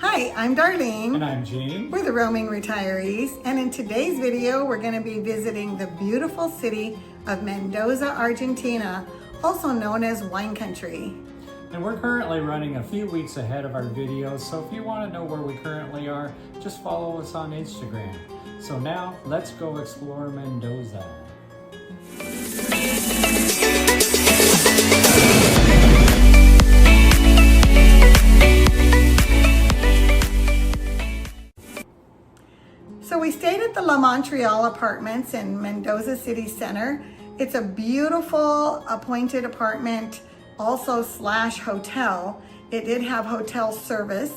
Hi, I'm Darlene. And I'm Gene. We're the Roaming Retirees, and in today's video, we're going to be visiting the beautiful city of Mendoza, Argentina, also known as Wine Country. And we're currently running a few weeks ahead of our videos, so if you want to know where we currently are, just follow us on Instagram. So now, let's go explore Mendoza. So we stayed at the Montreal Apartments in Mendoza City Center. It's a beautiful appointed apartment, also slash hotel. It did have hotel service.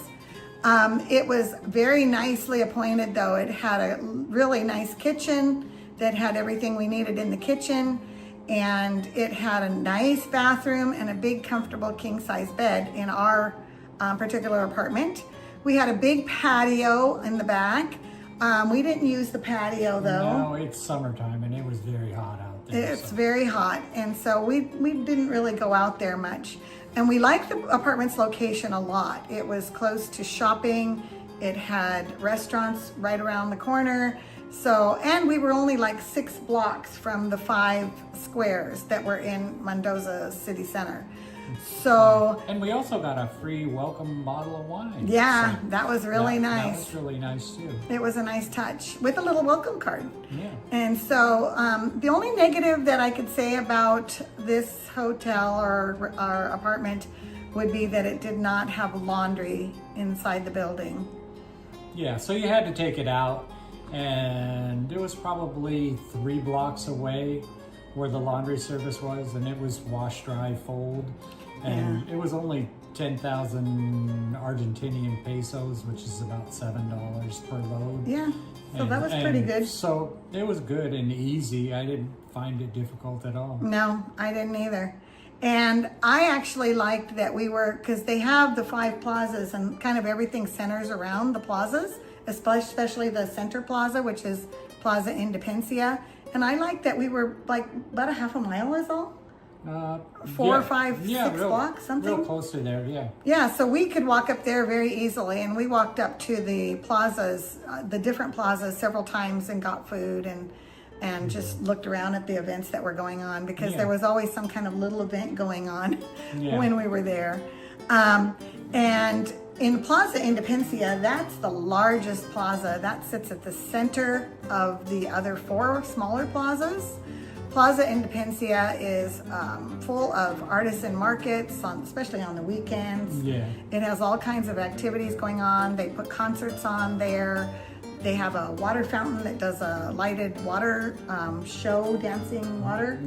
It was very nicely appointed though. It had a really nice kitchen that had everything we needed in the kitchen. And it had a nice bathroom and a big comfortable king size bed in our particular apartment. We had a big patio in the back. We didn't use the patio though. No, it's summertime and it was very hot out there. It's very hot, and so we didn't really go out there much. And we liked the apartment's location a lot. It was close to shopping. It had restaurants right around the corner. So, and we were only like 6 blocks from the 5 squares that were in Mendoza City Center. So, and we also got a free welcome bottle of wine. Yeah, so that was really nice. That was really nice too. It was a nice touch with a little welcome card. Yeah. And so the only negative that I could say about this hotel or our apartment would be that it did not have laundry inside the building. Yeah, so you had to take it out, and it was probably 3 blocks away where the laundry service was, and it was wash, dry, fold, and It was only 10,000 Argentinian pesos, which is about $7 per load. Yeah, so that was pretty good. So it was good and easy. I didn't find it difficult at all. No, I didn't either. And I actually liked that we were, because they have the 5 plazas and kind of everything centers around the plazas, especially the center plaza, which is Plaza Independencia. And I liked that we were like about a half a mile is all? 4 or 5, 6 blocks, something? Real close to there, yeah. Yeah, so we could walk up there very easily, and we walked up to the plazas, the different plazas several times and got food and just looked around at the events that were going on, because there was always some kind of little event going on when we were there. And in Plaza Independencia, that's the largest plaza. That sits at the center of the other 4 smaller plazas. Plaza Independencia is full of artisan markets, especially on the weekends. Yeah. It has all kinds of activities going on. They put concerts on there. They have a water fountain that does a lighted water show, dancing water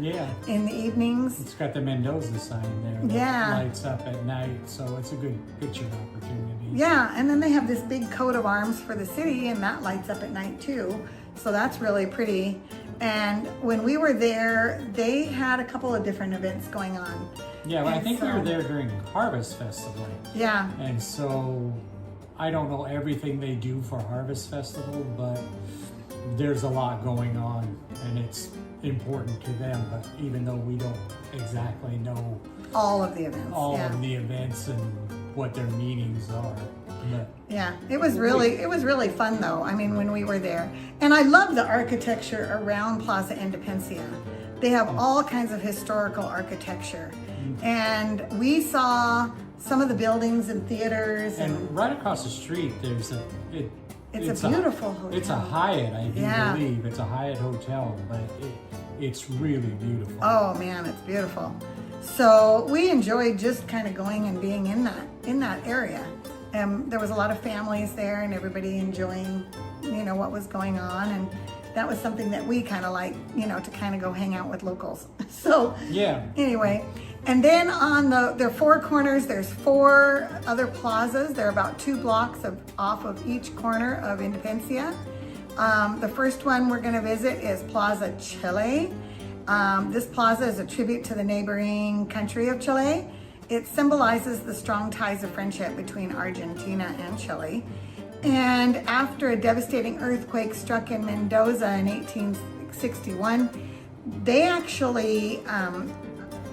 in the evenings. It's got the Mendoza sign there that lights up at night, so it's a good picture opportunity. Yeah, and then they have this big coat of arms for the city, and that lights up at night too. So that's really pretty. And when we were there, they had a couple of different events going on. Yeah, well, I think we were there during Harvest Festival. Yeah. And so I don't know everything they do for Harvest Festival, but there's a lot going on and it's important to them. But even though we don't exactly know all of the events, of the events and what their meanings are. But yeah, it was really fun though. I mean, when we were there, and I love the architecture around Plaza Independencia. They have all kinds of historical architecture, and we saw some of the buildings and theaters. And right across the street, there's it's a beautiful hotel. It's a Hyatt, I do believe. It's a Hyatt hotel, but it's really beautiful. Oh man, it's beautiful. So we enjoyed just kind of going and being in that area. There was a lot of families there and everybody enjoying, what was going on. And that was something that we kind of like, to kind of go hang out with locals. So anyway, and then on their 4 corners, there's 4 other plazas. They're about 2 blocks off of each corner of Independencia. The first one we're going to visit is Plaza Chile. This plaza is a tribute to the neighboring country of Chile. It symbolizes the strong ties of friendship between Argentina and Chile. And after a devastating earthquake struck in Mendoza in 1861, they actually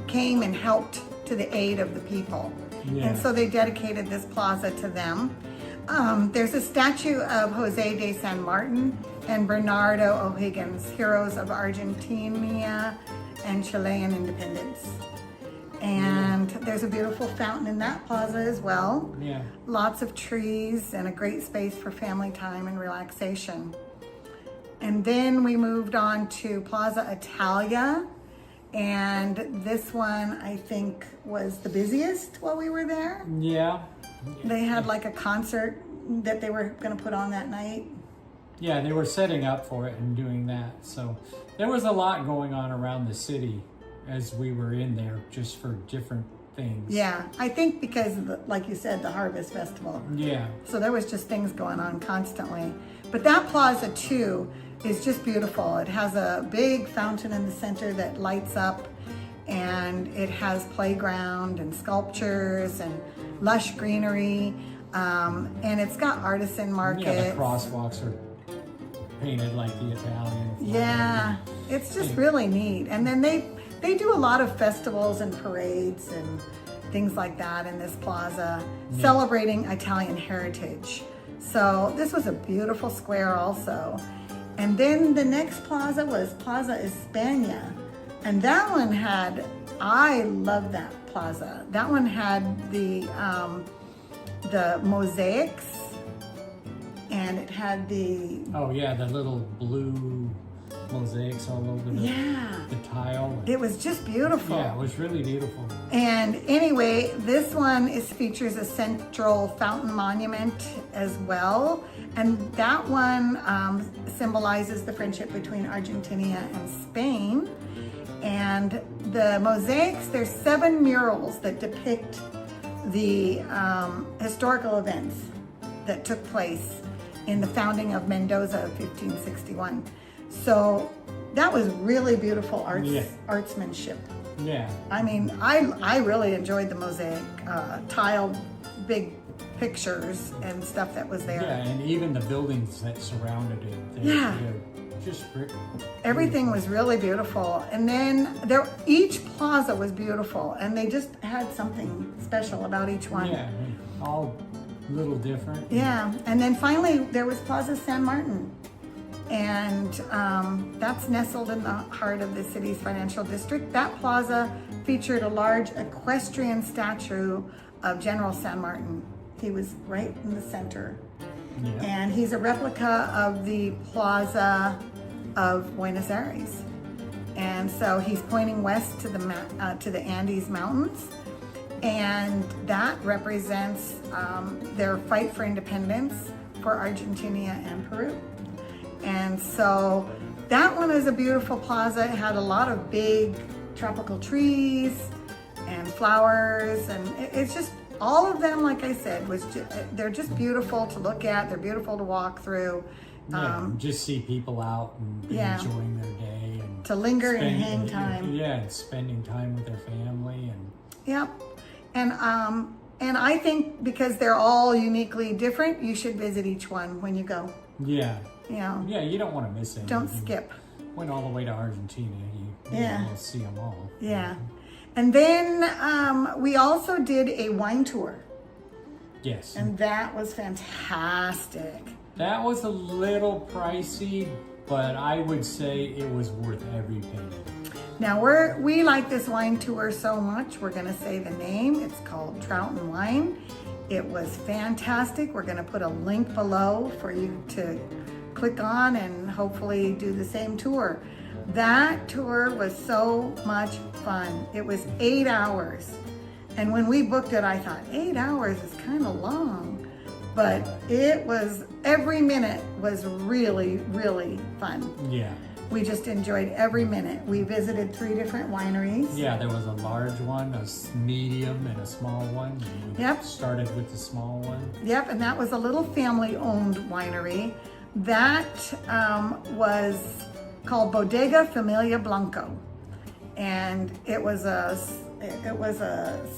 came and helped to the aid of the people. Yeah. And so they dedicated this plaza to them. There's a statue of Jose de San Martin and Bernardo O'Higgins, heroes of Argentina and Chilean independence. And there's a beautiful fountain in that plaza as well. Yeah. Lots of trees and a great space for family time and relaxation. And then we moved on to Plaza Italia. And this one, I think, was the busiest while we were there. Yeah. They had like a concert that they were going to put on that night. Yeah, they were setting up for it and doing that. So there was a lot going on around the city as we were in there, just for different things. Yeah, I think because, like you said, the Harvest Festival. Yeah. So there was just things going on constantly. But that plaza too is just beautiful. It has a big fountain in the center that lights up, and it has playground and sculptures and lush greenery. And it's got artisan markets. Yeah, the crosswalks are painted like the Italian flag. Yeah, it's just really neat. And then they do a lot of festivals and parades and things like that in this plaza, celebrating Italian heritage. So this was a beautiful square also. And then the next plaza was Plaza España. And that one had, I love that plaza. That one had the mosaics, and it had the... Oh yeah, the little blue mosaics all over the tile. It was just beautiful. Yeah, it was really beautiful. And anyway, this one features a central fountain monument as well. And that one symbolizes the friendship between Argentina and Spain. And the mosaics, there's 7 murals that depict the historical events that took place in the founding of Mendoza of 1561. So that was really beautiful artsmanship. Yeah. I mean, I really enjoyed the mosaic tiled big pictures and stuff that was there. Yeah, and even the buildings that surrounded it. They're just everything was really beautiful. And then each plaza was beautiful, and they just had something special about each one. Yeah, all a little different. Yeah, and then finally there was Plaza San Martin. And that's nestled in the heart of the city's financial district. That plaza featured a large equestrian statue of General San Martin. He was right in the center. Yeah. And he's a replica of the Plaza of Buenos Aires. And so he's pointing west to the Andes Mountains. And that represents their fight for independence for Argentina and Peru. And so that one is a beautiful plaza. It had a lot of big tropical trees and flowers, and it's just, all of them, like I said, they're just beautiful to look at. They're beautiful to walk through. Just see people out and enjoying their day. And to linger and hang time. Yeah, and spending time with their family. Yep. And I think because they're all uniquely different, you should visit each one when you go. Yeah. Yeah. Yeah, you don't want to miss anything. Don't skip. Went all the way to Argentina. You will see them all. Yeah. And then we also did a wine tour. Yes. And that was fantastic. That was a little pricey, but I would say it was worth every penny. Now we like this wine tour so much, we're gonna say the name. It's called Trout and Wine. It was fantastic. We're gonna put a link below for you to click on and hopefully do the same tour. That tour was so much fun. It was 8 hours. And when we booked it, I thought 8 hours is kind of long, but it was, every minute was really, really fun. Yeah. We just enjoyed every minute. We visited 3 different wineries. Yeah, there was a large one, a medium, and a small one. We started with the small one. Yep, and that was a little family-owned winery. That was called Bodega Familia Blanco. And it was a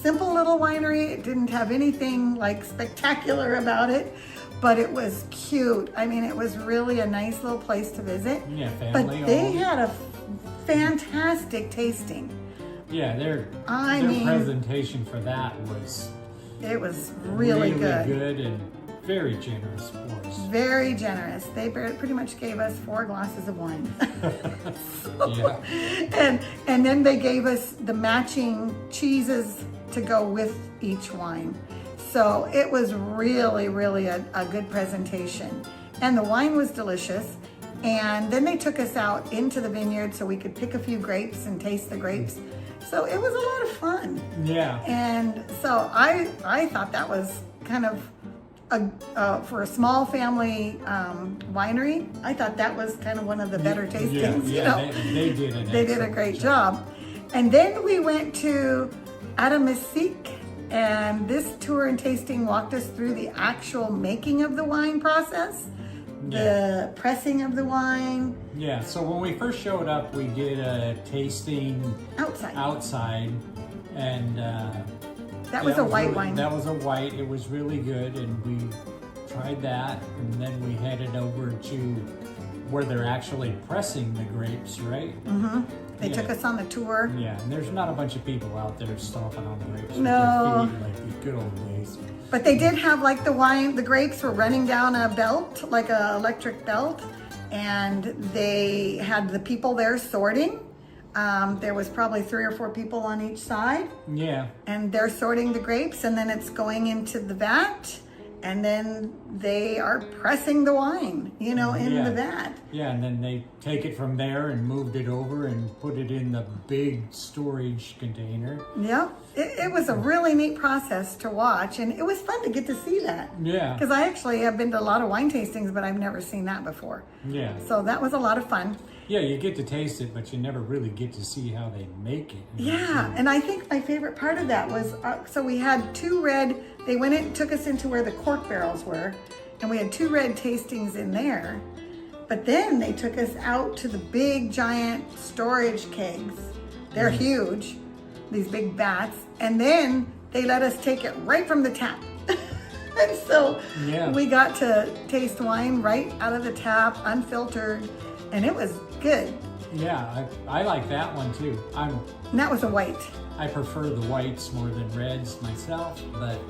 simple little winery. It didn't have anything like spectacular about it, but it was cute. I mean, it was really a nice little place to visit. Yeah, family. But they had a fantastic tasting. Yeah, their presentation for that was it was really good and very generous for us. Very generous. They pretty much gave us 4 glasses of wine. Yeah. And then they gave us the matching cheeses to go with each wine. So it was really, really a good presentation. And the wine was delicious. And then they took us out into the vineyard so we could pick a few grapes and taste the grapes. So it was a lot of fun. Yeah. And so I thought that was kind of, for a small family winery, I thought that was kind of one of the better tastings. They did it. They did a great job. And then we went to Adamasique, and this tour and tasting walked us through the actual making of the wine process, the pressing of the wine. Yeah, so when we first showed up, we did a tasting outside, and that was a white wine. That was a white. It was really good, and we tried that, and then we headed over to where they're actually pressing the grapes, right? Mm-hmm. They took us on the tour. Yeah, and there's not a bunch of people out there stomping on the grapes No. with their feet like the good old days. But they did have like the grapes were running down a belt, like an electric belt, and they had the people there sorting. There was probably 3 or 4 people on each side. Yeah. And they're sorting the grapes, and then it's going into the vat, and then they are pressing the wine, in the vat. Yeah, and then they take it from there and moved it over and put it in the big storage container. Yep. It was a really neat process to watch, and it was fun to get to see that. Yeah. Because I actually have been to a lot of wine tastings, but I've never seen that before. Yeah. So that was a lot of fun. Yeah, you get to taste it, but you never really get to see how they make it. Yeah, and I think my favorite part of that was, so we had 2 red, they went in, took us into where the cork barrels were, and we had 2 red tastings in there. But then they took us out to the big giant storage kegs. They're huge, these big vats, and then they let us take it right from the tap. And so we got to taste wine right out of the tap, unfiltered, and it was good. Yeah, I like that one too. And that was a white. I prefer the whites more than reds myself, but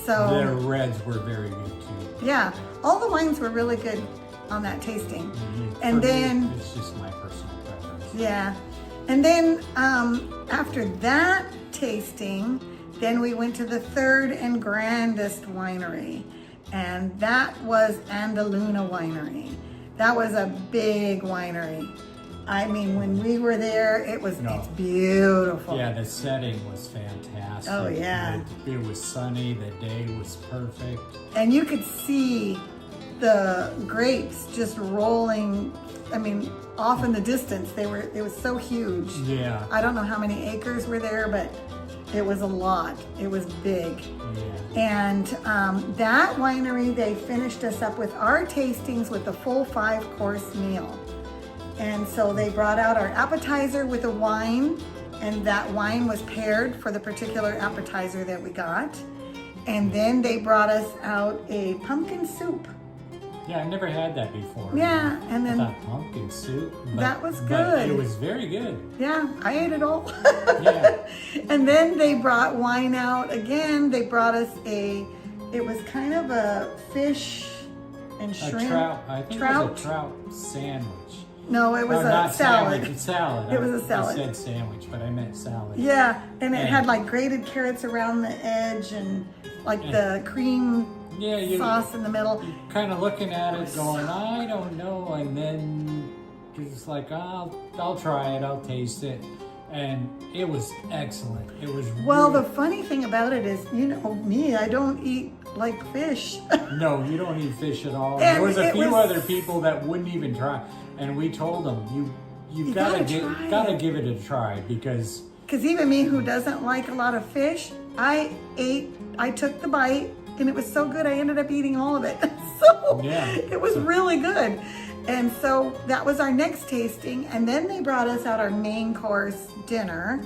so their reds were very good too. Yeah, all the wines were really good on that tasting. Mm-hmm. And For then me, it's just my personal preference. Yeah, and then after that tasting, then we went to the 3rd and grandest winery, and that was Andaluna Winery. That was a big winery. I mean, when we were there, it's beautiful. Yeah, the setting was fantastic. Oh, yeah. It was sunny, the day was perfect. And you could see the grapes just rolling, off in the distance. It was so huge. Yeah. I don't know how many acres were there, but it was a lot. It was big. Yeah. And that winery, they finished us up with our tastings with a full 5-course meal. And so they brought out our appetizer with a wine, and that wine was paired for the particular appetizer that we got. And then they brought us out a pumpkin soup. Yeah, I never had that before. Yeah, and then that pumpkin soup. that was good. But it was very good. Yeah, I ate it all. Yeah. And then they brought wine out again. They brought us it was kind of a fish and shrimp. A trout. I think it was a trout sandwich. No, it was not a salad. Sandwich, salad. It was a salad. I said sandwich, but I meant salad. Yeah, and it had like grated carrots around the edge and like the cream sauce in the middle. You're kind of looking at it going, I don't know, and then it's like, I'll try it, I'll taste it. And it was excellent. It was the funny thing about it is, me, I don't eat like fish. No, you don't eat fish at all. And there was a few other people that wouldn't even try. And we told them, you gotta give it a try because even me who doesn't like a lot of fish, I took the bite and it was so good I ended up eating all of it. So it was really good. And so that was our next tasting, and then they brought us out our main course dinner.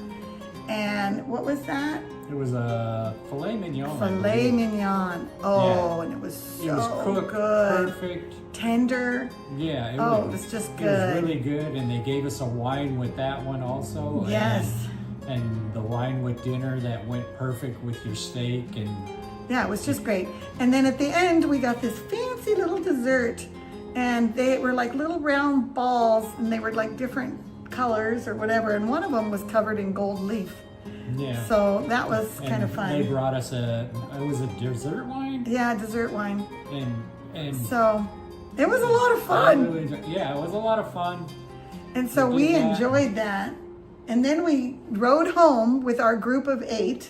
And what was that? It was a filet mignon. Filet mignon. Oh, and it was so cooked good. Perfect. Tender. Yeah. It was just good. It was really good, and they gave us a wine with that one also. Yes. And the wine with dinner that went perfect with your steak, and Yeah, it was just great. And then at the end, we got this fancy little dessert, and they were like little round balls, and they were like different colors or whatever, and one of them was covered in gold leaf. Yeah. So that was kind of fun. They brought us it was a dessert wine? Yeah, dessert wine. And so it was a lot of fun. Yeah, it was a lot of fun. And so we enjoyed that. And then we rode home with our group of 8.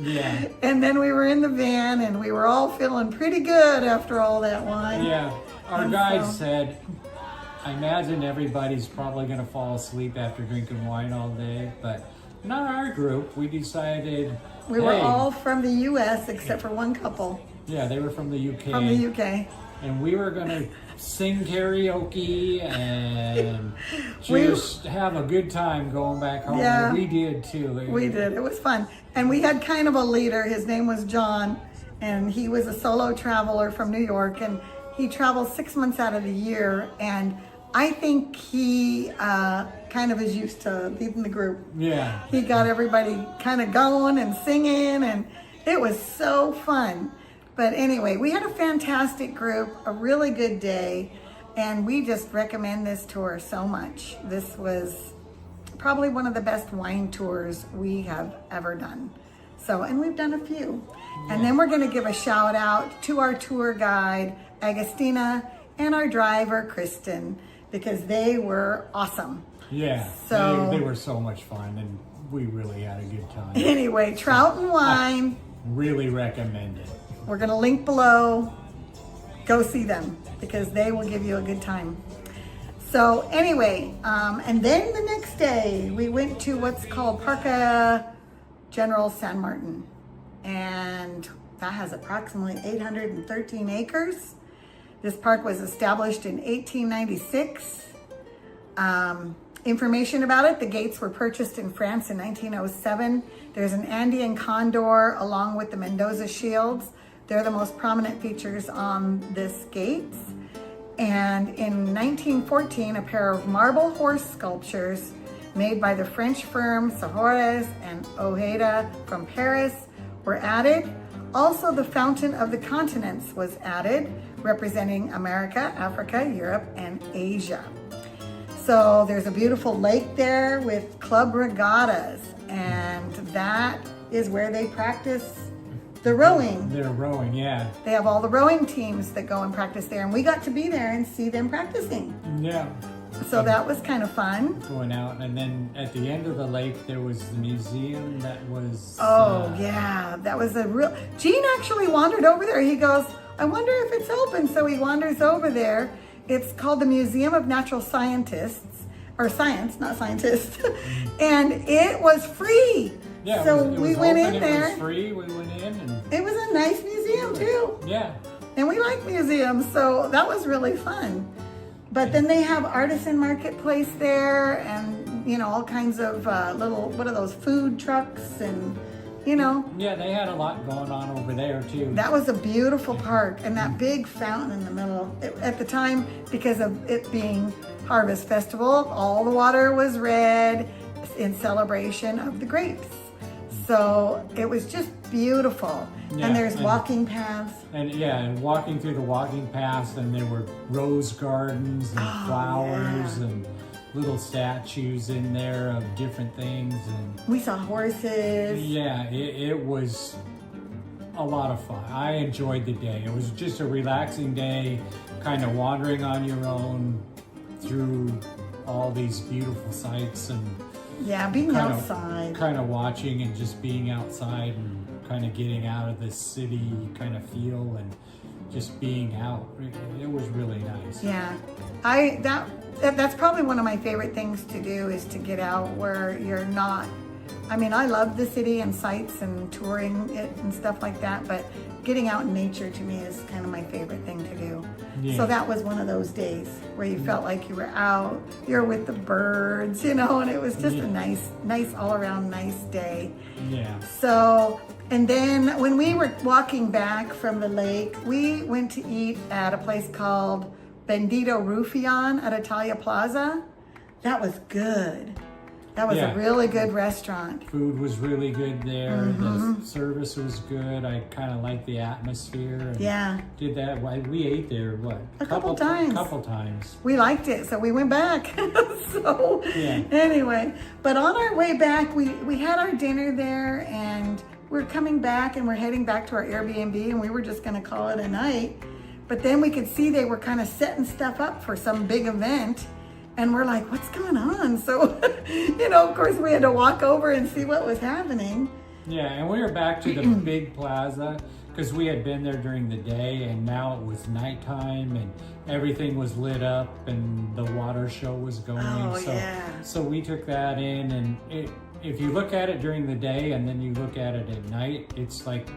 Yeah. And then we were in the van, and we were all feeling pretty good after all that wine. Yeah. Our guide said, I imagine everybody's probably going to fall asleep after drinking wine all day, but not our group. We decided we were all from the U.S. except for one couple. Yeah, they were from the UK. From the UK. And we were going to sing karaoke and just have a good time going back home. Yeah, and we did too. We did. It was fun. And we had kind of a leader. His name was John, and he was a solo traveler from New York, and he travels 6 months out of the year. And I think he kind of is used to leading the group. Yeah. He got everybody kind of going and singing, and it was so fun. But anyway, we had a fantastic group, a really good day, and we just recommend this tour so much. This was probably one of the best wine tours we have ever done. So, and we've done a few. And then we're going to give a shout out to our tour guide, Agustina, and our driver, Kristen, because they were awesome. Yeah, so they were so much fun, and we really had a good time. Anyway, Trout and Wine. Really recommend it. We're going to link below. Go see them because they will give you a good time. So anyway, and then the next day we went to what's called Parque General San Martin. And that has approximately 813 acres. This park was established in 1896. Information about it, the gates were purchased in France in 1907. There's an Andean condor along with the Mendoza shields. They're the most prominent features on this gates. And in 1914, a pair of marble horse sculptures made by the French firm Sahores and Ojeda from Paris were added. Also, the Fountain of the Continents was added, representing America, Africa, Europe, and Asia. So there's a beautiful lake there with club regattas, and that is where they practice the rowing. They're rowing, yeah. They have all the rowing teams that go and practice there, and we got to be there and see them practicing. Yeah. So that was kind of fun. Going out, and then at the end of the lake, there was the museum that was... yeah, that was a real... Gene actually wandered over there. He goes, I wonder if it's open. So he wanders over there. It's called the Museum of Natural Scientists, or Science, not Scientists. And it was free. Yeah, so it was we went open, in there. It was free. We went in, and it was a nice museum too. Yeah. And we like museums, so that was really fun. But then they have artisan marketplace there, and you know, all kinds of little, what are those, food trucks, and you know. Yeah, they had a lot going on over there too. That was a beautiful park, and that big fountain in the middle. At the time, because of it being Harvest Festival, all the water was red in celebration of the grapes. So it was just beautiful. Yeah, and there's walking paths. And walking through the walking paths, and there were rose gardens and flowers and little statues in there of different things. And we saw horses. Yeah, it was a lot of fun. I enjoyed the day. It was just a relaxing day, kind of wandering on your own through all these beautiful sights and being outside. Kind of watching and just being outside and kind of getting out of this city kind of feel and just being out. It was really nice. Yeah. That's probably one of my favorite things to do is to get out where you're not. I mean, I love the city and sights and touring it and stuff like that, but getting out in nature to me is kind of my favorite thing to do. Yeah. So that was one of those days where you felt like you were out, you're with the birds, you know, and it was just a nice all around nice day. Yeah. So, and then when we were walking back from the lake, we went to eat at a place called Bendito Rufian at Italia Plaza. That was good. That was Yeah. a really good restaurant. Food was really good there. Mm-hmm. The service was good. I kind of liked the atmosphere. And Yeah. Did that. We ate there, what? A couple times. Couple times. We liked it, so we went back. So Yeah. anyway, but on our way back, we had our dinner there, and we're coming back, and we're heading back to our Airbnb, and we were just going to call it a night. But then we could see they were kind of setting stuff up for some big event. And we're like, what's going on? So, of course, we had to walk over and see what was happening. Yeah, and we were back to the big plaza because we had been there during the day, and now it was nighttime, and everything was lit up, and the water show was going. Oh, so, yeah. So we took that in, and if you look at it during the day and then you look at it at night, it's like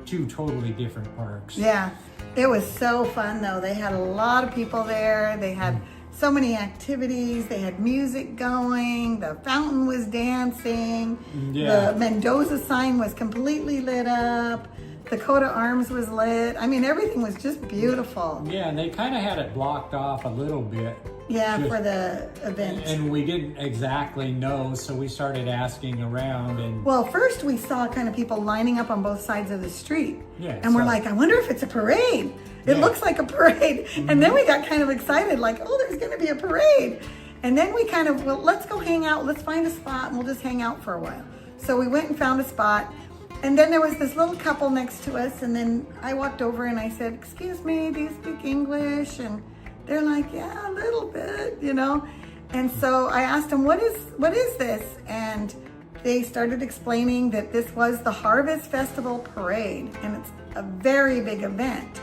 two totally different parks. Yeah, it was so fun, though. They had a lot of people there. They had so many activities. They had music going. The fountain was dancing. Yeah. The Mendoza sign was completely lit up. The coat of arms was lit. I mean, everything was just beautiful. Yeah, and they kind of had it blocked off a little bit. Yeah, Just- for the event. And we didn't exactly know, so we started asking around, and Well, first we saw kind of people lining up on both sides of the street. Yeah, And we're so- like, I wonder if it's a parade. It Yeah. looks like a parade. And then we got kind of excited, like, oh, there's going to be a parade. And then we kind of, well, let's go hang out. Let's find a spot and we'll just hang out for a while. So we went and found a spot. And then there was this little couple next to us. And then I walked over and I said, excuse me, do you speak English? And they're like, yeah, a little bit, And so I asked them, what is this? And they started explaining that this was the Harvest Festival Parade. And it's a very big event.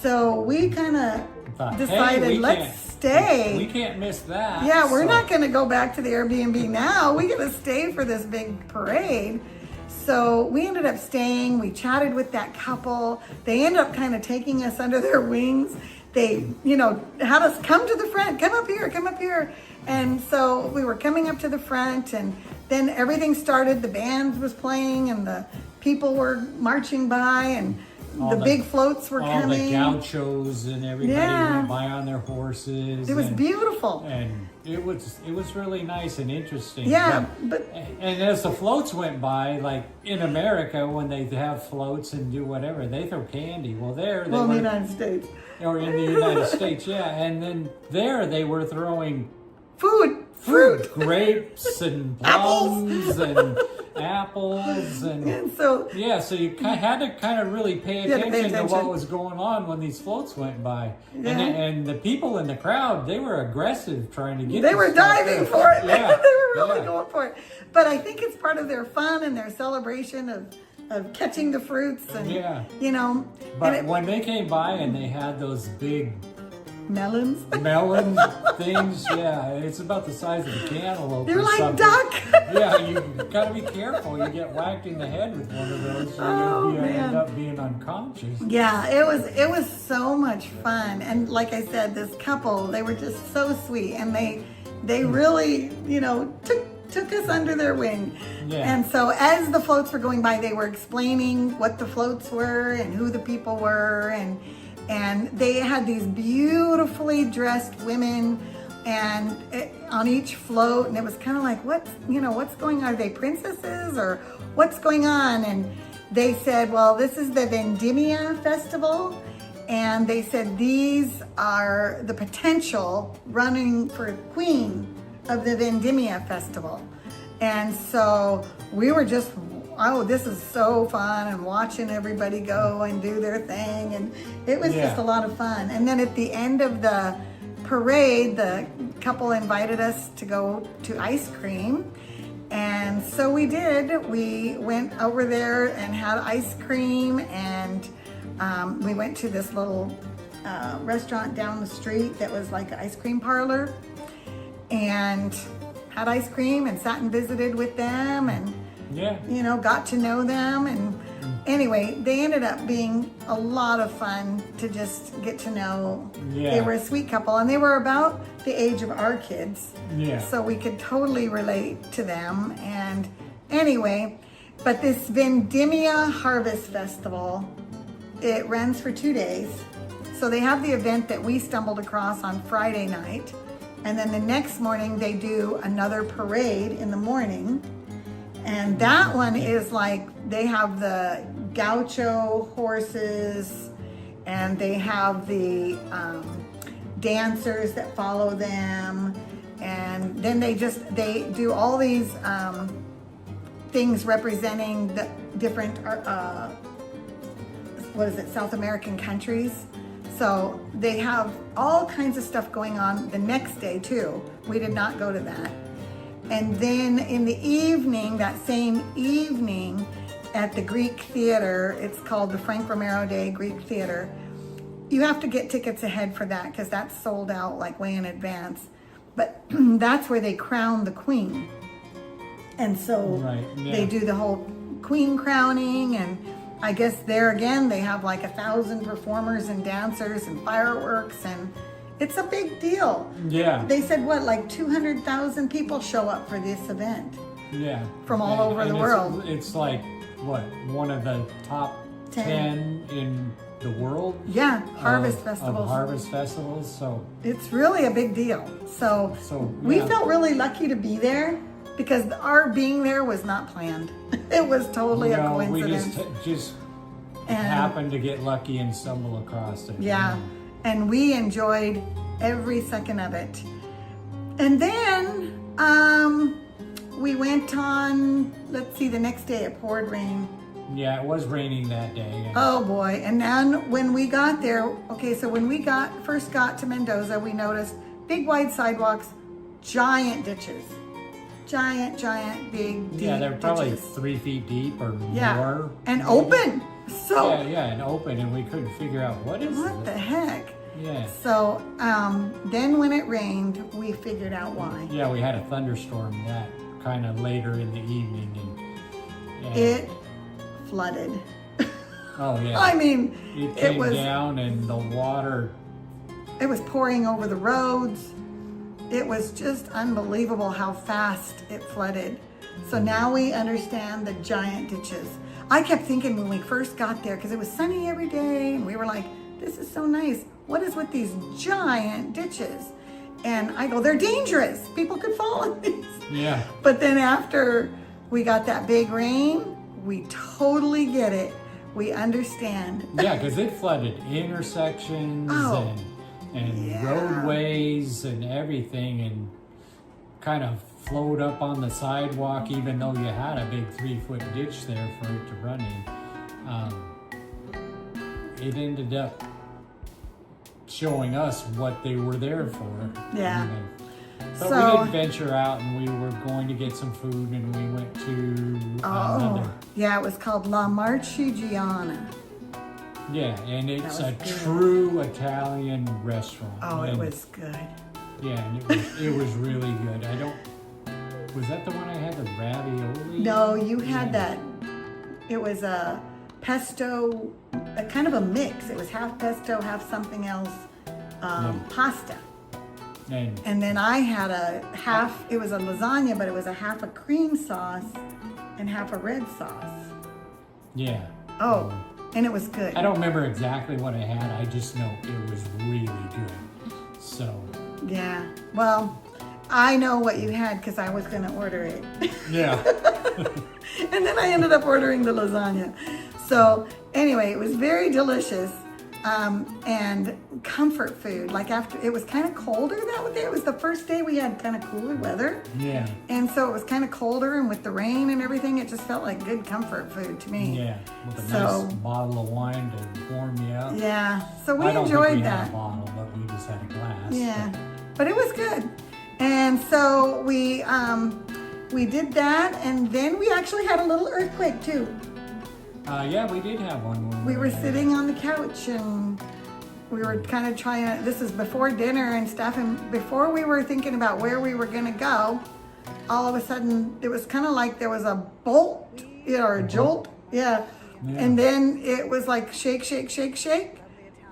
So we kind of thought, decided, hey, let's stay. We can't miss that. Yeah, we're So- not going to go back to the Airbnb now. We're going to stay for this big parade. So we ended up staying. We chatted with that couple. They ended up kind of taking us under their wings. They, had us come to the front, come up here. And so we were coming up to the front, and then everything started. The band was playing, and the people were marching by, and the big floats were all coming. the gauchos and everybody Yeah. went by on their horses. It was and, beautiful. And it was really nice and interesting. Yeah, but And as the floats went by, like in America, when they have floats and do whatever, they throw candy. Well, there they well, in were, the United States. or in the United States, yeah. And then there they were throwing Food, fruit. grapes and plums and apples and. And so, Yeah, so you had to kind of really pay You had to pay attention to what attention. was going on when these floats went by. Yeah. And the people in the crowd, they were aggressive trying to get they this were stuff diving there. for it. Yeah, They were really yeah. going for it. But I think it's part of their fun and their celebration of catching the fruits and, Yeah. and But it, when they came by and they had those big melons. melon things, yeah, it's about the size of a cantaloupe. They're or like something. duck. Yeah, you gotta be careful. You get whacked in the head with one of those, or Oh, you'll man. end up being unconscious. Yeah, it was so much fun. And like I said, this couple, they were just so sweet, and they really, took us under their wing. Yeah. And so as the floats were going by, they were explaining what the floats were and who the people were, and they had these beautifully dressed women on each float, and it was kind of like, what's going on? Are they princesses or what's going on? And they said, well, this is the Vendimia Festival, and they said these are the potential running for queen of the Vendimia Festival. And so we were just, oh, this is so fun, and watching everybody go and do their thing, and it was Yeah. just a lot of fun. And then at the end of the parade, the couple invited us to go to ice cream, and so we did. We went over there and had ice cream, and we went to this little restaurant down the street that was like an ice cream parlor, and had ice cream and sat and visited with them, and Yeah. got to know them. And anyway, they ended up being a lot of fun to just get to know. Yeah. They were a sweet couple, and they were about the age of our kids. Yeah. So we could totally relate to them. And anyway, but this Vendimia Harvest Festival, it runs for 2 days. So they have the event that we stumbled across on Friday night. And then the next morning they do another parade in the morning. And that one is like, they have the gaucho horses and they have the dancers that follow them. And then they do all these things representing the different, South American countries. So they have all kinds of stuff going on the next day too. We did not go to that. And then in the evening, that same evening at the Greek Theater, it's called the Frank Romero Day Greek Theater. You have to get tickets ahead for that because that's sold out like way in advance. But that's where they crown the queen. And so they do the whole queen crowning, and I guess there again, they have like 1,000 performers and dancers and fireworks, and it's a big deal. Yeah. They said like 200,000 people show up for this event. Yeah. From all over the world. It's like, what, one of the top 10 in the world? Yeah, harvest festivals. Of harvest festivals, so. It's really a big deal. So we felt really lucky to be there because our being there was not planned. It was totally a coincidence. We just happened to get lucky and stumble across it. Yeah, and we enjoyed every second of it. And then we went on, the next day it poured rain. Yeah, it was raining that day. Oh boy, and then when we got there, so when we first got to Mendoza, we noticed big wide sidewalks, giant ditches. Giant, big, deep yeah, they're probably ditches. 3 feet deep or more. And open. So and open, and we couldn't figure out what the heck. Yeah. So then when it rained, we figured out why. Yeah, we had a thunderstorm that kind of later in the evening, and it flooded. Oh yeah. I mean, it came down, and the water. It was pouring over the roads. It was just unbelievable how fast it flooded. So now we understand the giant ditches. I kept thinking when we first got there, because it was sunny every day, and we were like, this is so nice. What is with these giant ditches? And I go, they're dangerous. People could fall in these. Yeah. But then after we got that big rain, we totally get it. We understand. Yeah, because it flooded intersections and roadways and everything, and kind of flowed up on the sidewalk, even though you had a big 3-foot ditch there for it to run in. It ended up showing us what they were there for. Yeah. But we did venture out, and we were going to get some food, and we went to another. Yeah, it was called La Marchigiana. Yeah, and it's a true Italian restaurant. Oh, it was good. Yeah, and it was really good. Was that the one I had, the ravioli? No, you had that. It was a pesto, a kind of a mix. It was half pesto, half something else, pasta. And then I had it was a lasagna, but it was a half a cream sauce and half a red sauce. Yeah. Oh, and it was good. I don't remember exactly what I had. I just know it was really good. So. Yeah. Well, I know what you had because I was going to order it. Yeah. And then I ended up ordering the lasagna. So anyway, it was very delicious. And comfort food. Like after, it was kind of colder that day. It was the first day we had kind of cooler weather. Yeah. And so it was kind of colder, and with the rain and everything, it just felt like good comfort food to me. Yeah. With a nice bottle of wine to warm you up. Yeah. So we enjoyed that. I don't think we had a bottle, but we just had a glass. Yeah. But it was good. And so we did that, and then we actually had a little earthquake too. Yeah, we did have one. We were sitting on the couch, and we were kind of trying to, this is before dinner and stuff, and before we were thinking about where we were going to go, all of a sudden, it was kind of like there was a bolt, or a jolt. Yeah. And then it was like shake, shake, shake, shake,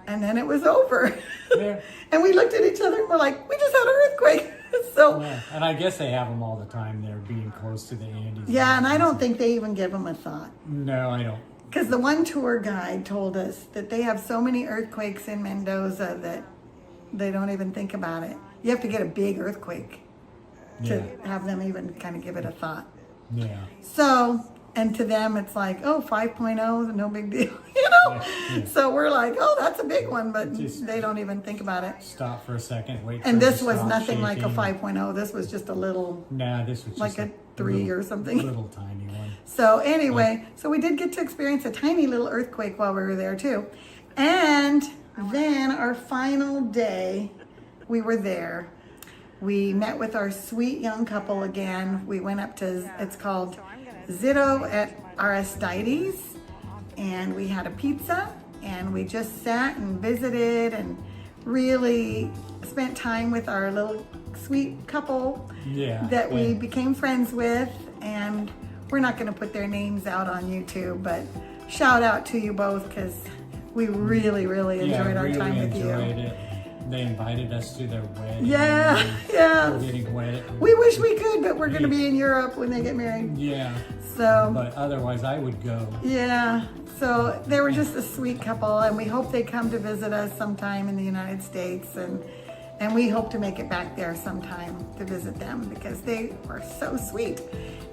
and then it was over. Yeah. And we looked at each other and we're like, we just had an earthquake. So. Yeah. And I guess they have them all the time there, being close to the Andes. Yeah, and I don't think they even give them a thought. No, I don't. Because the one tour guide told us that they have so many earthquakes in Mendoza that they don't even think about it. You have to get a big earthquake to Yeah. have them even kind of give it a thought. Yeah. So, and to them, it's like, oh, 5.0, no big deal, you know? Yeah. So we're like, oh, that's a big one, but Just- they don't even think about it. Stop for a second. Wait. And for it this to was stop nothing like a shaking. 5.0. This was just a little, Nah, this was just like a 3 or something. Little tiny one. So anyway, so we did get to experience a tiny little earthquake while we were there too. And then our final day, we were there. We met with our sweet young couple again. We went up to, it's called Zito at Aristides, and we had a pizza, and we just sat and visited and really spent time with our little sweet couple Yeah. that we and- became friends with. And we're not going to put their names out on YouTube, but shout out to you both because we really, really enjoyed our really time with enjoyed you. it. They invited us to their wedding. Yeah, yeah. We're getting wet. We wish we could, but we're going to be in Europe when they get married. Yeah. So, But otherwise, I would go. yeah. So they were just a sweet couple, and we hope they come to visit us sometime in the United States, and we hope to make it back there sometime to visit them because they were so sweet.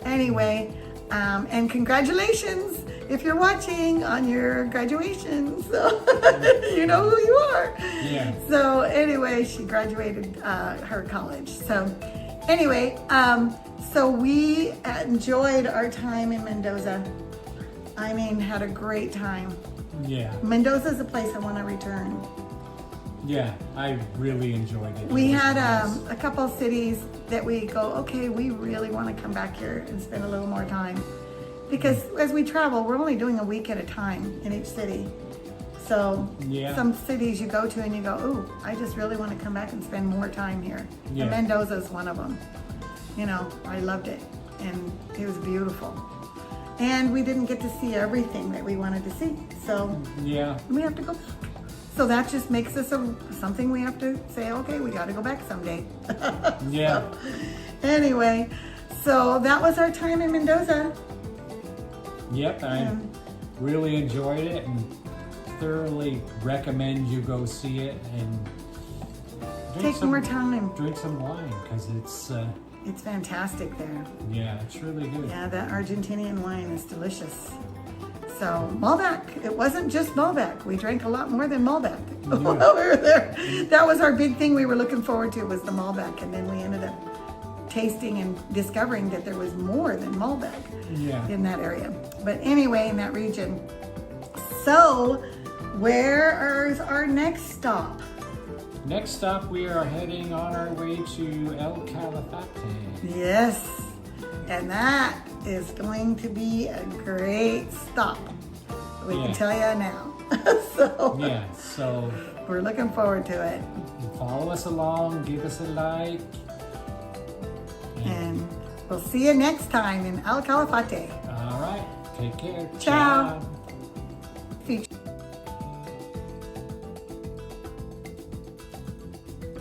Anyway, and congratulations if you're watching on your graduation. So you know who you are. Yeah. So anyway, she graduated her college. So anyway, so we enjoyed our time in Mendoza. I mean, had a great time. Yeah. Mendoza is a place I want to return. Yeah. I really enjoyed it. We It was had nice. a couple of cities that we go, okay, we really want to come back here and spend a little more time. Because as we travel, we're only doing a week at a time in each city. So Yeah. some cities you go to and you go, ooh, I just really want to come back and spend more time here. Yeah. And Mendoza is one of them. You know, I loved it. And it was beautiful. And we didn't get to see everything that we wanted to see. So Yeah. we have to go back. So that just makes us something we have to say, okay, we got to go back someday. Yeah. Anyway, so that was our time in Mendoza. Yep. I Yeah. really enjoyed it and thoroughly recommend you go see it and Take more time. Drink some wine because It's fantastic there. yeah, it's really good. Yeah, that Argentinian wine is delicious. So Malbec, it wasn't just Malbec. We drank a lot more than Malbec while we were there. That was our big thing we were looking forward to was the Malbec, and then we ended up tasting and discovering that there was more than Malbec Yeah. in that area. But anyway, in that region. So where is our next stop? Next stop, we are heading on our way to El Calafate. Yes, and that is going to be a great stop. We can Yeah. tell you now. So Yeah, so we're looking forward to it. follow us along, give us a like. And we'll see you next time in El Calafate. All right, take care. Ciao. Feature.